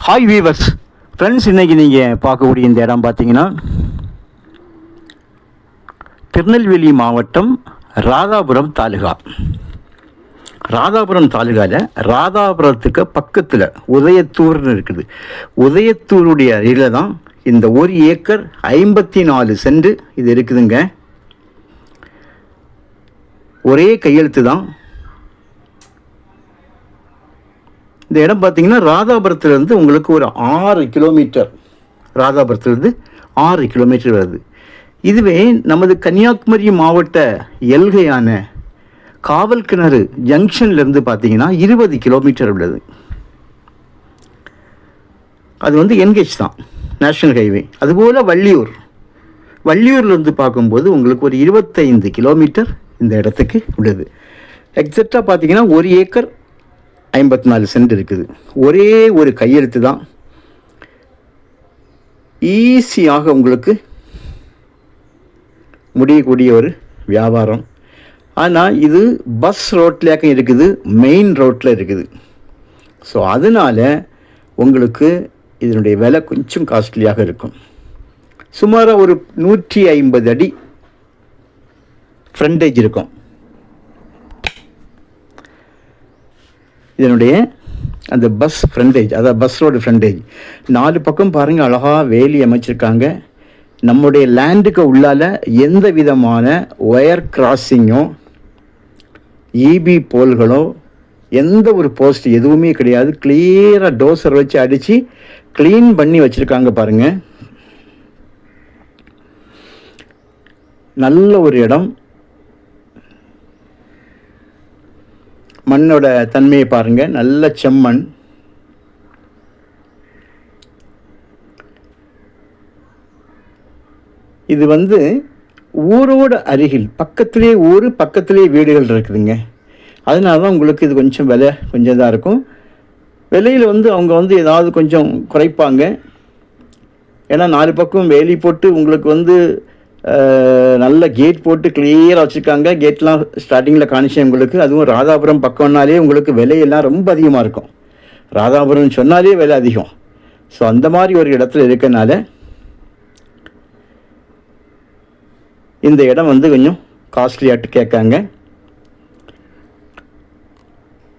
Hi viewers friends, இன்றைக்கி நீங்கள் பார்க்கக்கூடிய இந்த இடம் பார்த்தீங்கன்னா திருநெல்வேலி மாவட்டம் ராதாபுரம் தாலுகா. ராதாபுரம் தாலுகாவில் ராதாபுரத்துக்கு பக்கத்தில் உதயத்தூர்னு இருக்குது. உதயத்தூருடைய அருகில் தான் இந்த 1 ஏக்கர் 54 சென்ட் இது இருக்குதுங்க. ஒரே கையெழுத்து தான். இந்த இடம் பார்த்தீங்கன்னா ராதாபுரத்துலேருந்து உங்களுக்கு ஒரு 6 கிலோமீட்டர், ராதாபுரத்துலேருந்து 6 கிலோமீட்டர் வருது. இதுவே நமது கன்னியாகுமரி மாவட்ட எல்கையான காவல் கிணறு ஜங்ஷன்லேருந்து பார்த்தீங்கன்னா 20 கிலோமீட்டர் உள்ளது. அது வந்து என்கேஜ் தான், நேஷ்னல் ஹைவே. அதுபோல் வள்ளியூர்லேருந்து பார்க்கும்போது உங்களுக்கு ஒரு 25 கிலோமீட்டர் இந்த இடத்துக்கு உள்ளது. எக்ஸாக்டாக பார்த்தீங்கன்னா 1 ஏக்கர் 54 சென்ட் இருக்குது. ஒரே ஒரு கையெழுத்து தான். ஈஸியாக உங்களுக்கு முடியக்கூடிய ஒரு வியாபாரம். ஆனால் இது பஸ் ரோட்லேயாக்கம் இருக்குது, மெயின் ரோட்டில் இருக்குது. ஸோ அதனால் உங்களுக்கு இதனுடைய விலை கொஞ்சம் காஸ்ட்லியாக இருக்கும். சுமாராக ஒரு 150 அடி ஃப்ரண்டேஜ் இருக்கும். இதனுடைய அந்த பஸ் ஃப்ரண்டேஜ், அதாவது பஸ் ரோடு ஃப்ரண்டேஜ். 4 பக்கம் பாருங்கள், அழகாக வேலி அமைச்சிருக்காங்க. நம்முடைய லேண்டுக்கு உள்ளால் எந்த விதமான ஒயர் கிராசிங்கோ இபி போல்களோ எந்த ஒரு போஸ்ட் எதுவுமே கிடையாது. கிளியராக டோசர் வச்சு அடித்து க்ளீன் பண்ணி வச்சுருக்காங்க பாருங்கள். நல்ல ஒரு இடம். மண்ணோட தன்மையை பாருங்கள், நல்ல செம்மண். இது வந்து ஊரோட அருகில் பக்கத்திலே ஊர், பக்கத்திலே வீடுகள் இருக்குதுங்க. அதனால தான் உங்களுக்கு இது கொஞ்சம் விலை கொஞ்சம் தான் இருக்கும். விலையில் வந்து அவங்க வந்து ஏதாவது கொஞ்சம் குறைப்பாங்க. ஏன்னா 4 பக்கம் வேலி போட்டு உங்களுக்கு வந்து நல்ல கேட் போட்டு கிளியராக வச்சுருக்காங்க. கேட்லாம் ஸ்டார்டிங்கில் காணிச்சேன் உங்களுக்கு. அதுவும் ராதாபுரம் பக்கம்னாலே உங்களுக்கு விலையெல்லாம் ரொம்ப அதிகமாக இருக்கும். ராதாபுரம் சொன்னாலே விலை அதிகம். ஸோ அந்த மாதிரி ஒரு இடத்துல இருக்கனால இந்த இடம் வந்து கொஞ்சம் காஸ்ட்லியாட்டு கேட்காங்க.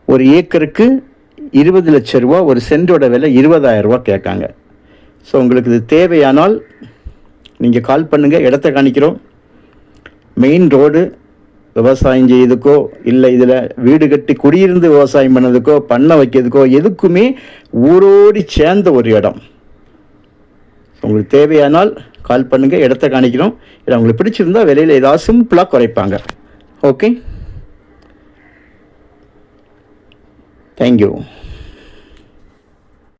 1 ஏக்கருக்கு 20 லட்சம் ரூபா, ஒரு சென்டோட விலை 20,000 ரூபா கேட்காங்க. ஸோ உங்களுக்கு இது தேவையானால் நீங்கள் கால் பண்ணுங்கள், இடத்த காணிக்கிறோம். மெயின் ரோடு, விவசாயம் செய்யறதுக்கோ இல்லை இதில் வீடு கட்டி குடியிருந்து விவசாயம் பண்ணதுக்கோ பண்ண வைக்கிறதுக்கோ எதுக்குமே ஊரோடி சேர்ந்த ஒரு இடம். உங்களுக்கு தேவையானால் கால் பண்ணுங்கள், இடத்த காணிக்கிறோம். இதை உங்களுக்கு பிடிச்சிருந்தால் விலையில் ஏதாவது சிம்பிளாக குறைப்பாங்க. Okay, thank you.